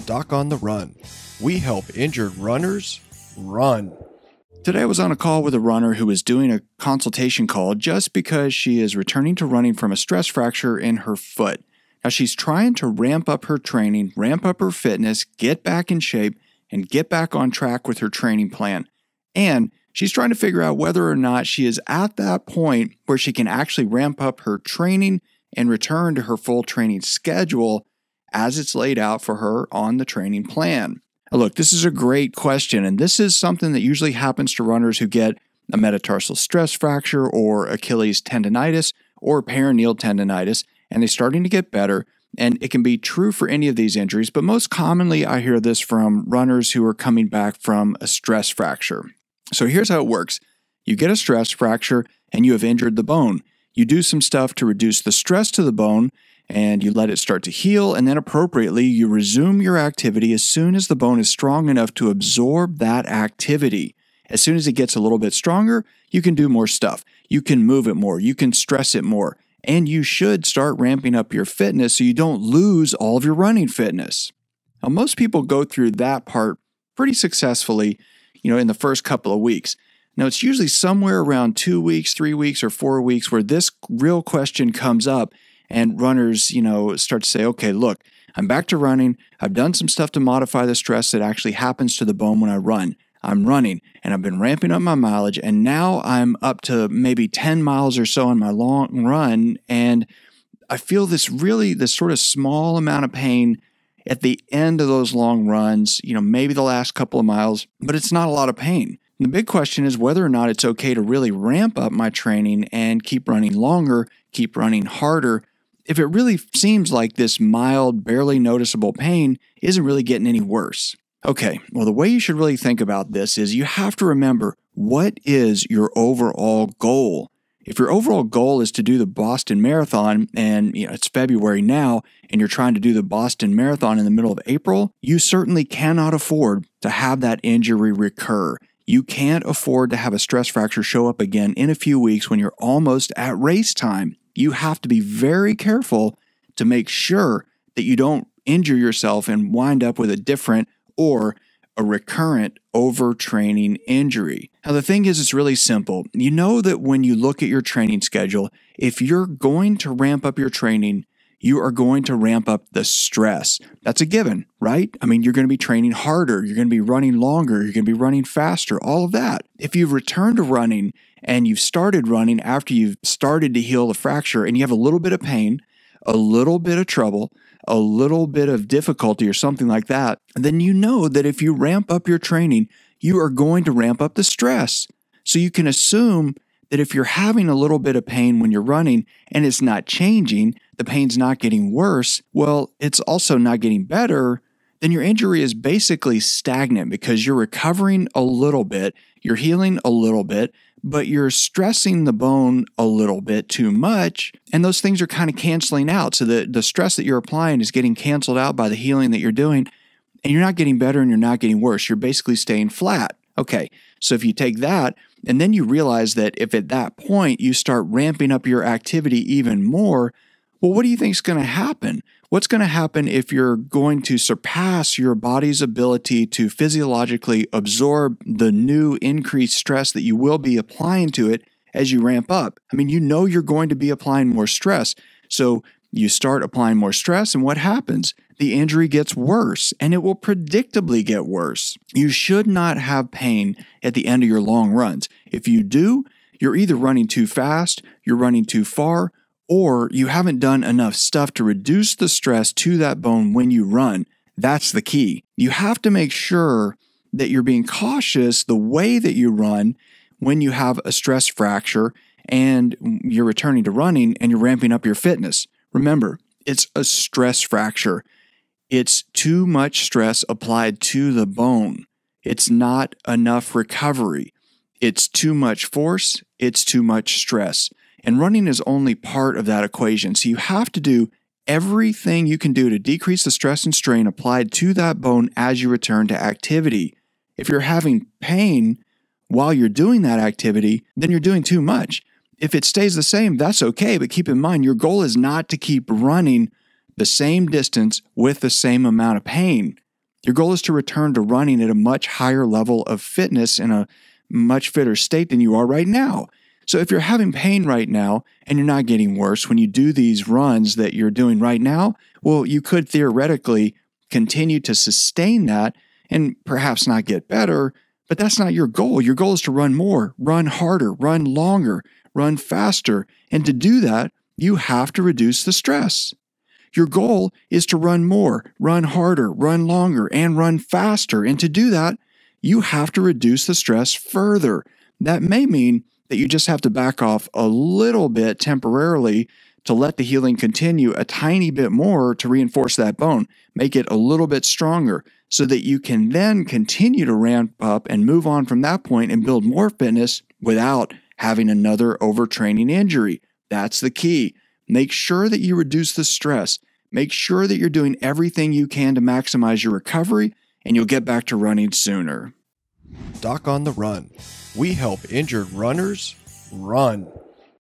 Doc on the Run. We help injured runners run. Today I was on a call with a runner who was doing a consultation call just because she is returning to running from a stress fracture in her foot. Now she's trying to ramp up her training, ramp up her fitness, get back in shape, and get back on track with her training plan. And she's trying to figure out whether or not she is at that point where she can actually ramp up her training and return to her full training schedule as it's laid out for her on the training plan. Now look, this is a great question, and this is something that usually happens to runners who get a metatarsal stress fracture or Achilles tendonitis or peroneal tendonitis, and they're starting to get better. And it can be true for any of these injuries, but most commonly I hear this from runners who are coming back from a stress fracture. So here's how it works. You get a stress fracture and you have injured the bone. You do some stuff to reduce the stress to the bone and you let it start to heal, and then appropriately you resume your activity as soon as the bone is strong enough to absorb that activity. As soon as it gets a little bit stronger, you can do more stuff. You can move it more. You can stress it more. And you should start ramping up your fitness so you don't lose all of your running fitness. Now, most people go through that part pretty successfully, in the first couple of weeks. Now, it's usually somewhere around 2 weeks, 3 weeks, or 4 weeks where this real question comes up and runners, start to say, okay, look, I'm back to running. I've done some stuff to modify the stress that actually happens to the bone when I run. I'm running and I've been ramping up my mileage, and now I'm up to maybe 10 miles or so on my long run, and I feel this sort of small amount of pain at the end of those long runs, maybe the last couple of miles, but it's not a lot of pain. And the big question is whether or not it's okay to really ramp up my training and keep running longer, keep running harder, if it really seems like this mild, barely noticeable pain isn't really getting any worse. Okay, well, the way you should really think about this is you have to remember, what is your overall goal? If your overall goal is to do the Boston Marathon, and it's February now, and you're trying to do the Boston Marathon in the middle of April, you certainly cannot afford to have that injury recur. You can't afford to have a stress fracture show up again in a few weeks when you're almost at race time. You have to be very careful to make sure that you don't injure yourself and wind up with a different or a recurrent overtraining injury. Now, the thing is, it's really simple. You know that when you look at your training schedule, if you're going to ramp up your training, you are going to ramp up the stress. That's a given, right? I mean, you're going to be training harder. You're going to be running longer. You're going to be running faster, all of that. If you've returned to running and you've started running after you've started to heal the fracture and you have a little bit of pain, a little bit of trouble, a little bit of difficulty or something like that, then you know that if you ramp up your training, you are going to ramp up the stress. So you can assume that if you're having a little bit of pain when you're running and it's not changing, the pain's not getting worse, well, it's also not getting better, then your injury is basically stagnant because you're recovering a little bit, you're healing a little bit, but you're stressing the bone a little bit too much, and those things are kind of canceling out. So the stress that you're applying is getting canceled out by the healing that you're doing, and you're not getting better and you're not getting worse. You're basically staying flat. Okay, so if you take that, and then you realize that if at that point you start ramping up your activity even more, well, what do you think is going to happen? What's going to happen if you're going to surpass your body's ability to physiologically absorb the new increased stress that you will be applying to it as you ramp up? I mean, you're going to be applying more stress. So you start applying more stress, and what happens? The injury gets worse, and it will predictably get worse. You should not have pain at the end of your long runs. If you do, you're either running too fast, you're running too far, or you haven't done enough stuff to reduce the stress to that bone when you run. That's the key. You have to make sure that you're being cautious the way that you run when you have a stress fracture and you're returning to running and you're ramping up your fitness. Remember, it's a stress fracture. It's too much stress applied to the bone. It's not enough recovery. It's too much force. It's too much stress. And running is only part of that equation. So you have to do everything you can do to decrease the stress and strain applied to that bone as you return to activity. If you're having pain while you're doing that activity, then you're doing too much. If it stays the same, that's okay, but keep in mind, your goal is not to keep running the same distance with the same amount of pain. Your goal is to return to running at a much higher level of fitness in a much fitter state than you are right now. So if you're having pain right now and you're not getting worse when you do these runs that you're doing right now, well, you could theoretically continue to sustain that and perhaps not get better, but that's not your goal. Your goal is to run more, run harder, run longer, run faster. And to do that, you have to reduce the stress. Your goal is to run more, run harder, run longer, and run faster. And to do that, you have to reduce the stress further. That may mean that you just have to back off a little bit temporarily to let the healing continue a tiny bit more to reinforce that bone, make it a little bit stronger so that you can then continue to ramp up and move on from that point and build more fitness without having another overtraining injury. That's the key. Make sure that you reduce the stress. Make sure that you're doing everything you can to maximize your recovery, and you'll get back to running sooner. Doc on the Run. We help injured runners run.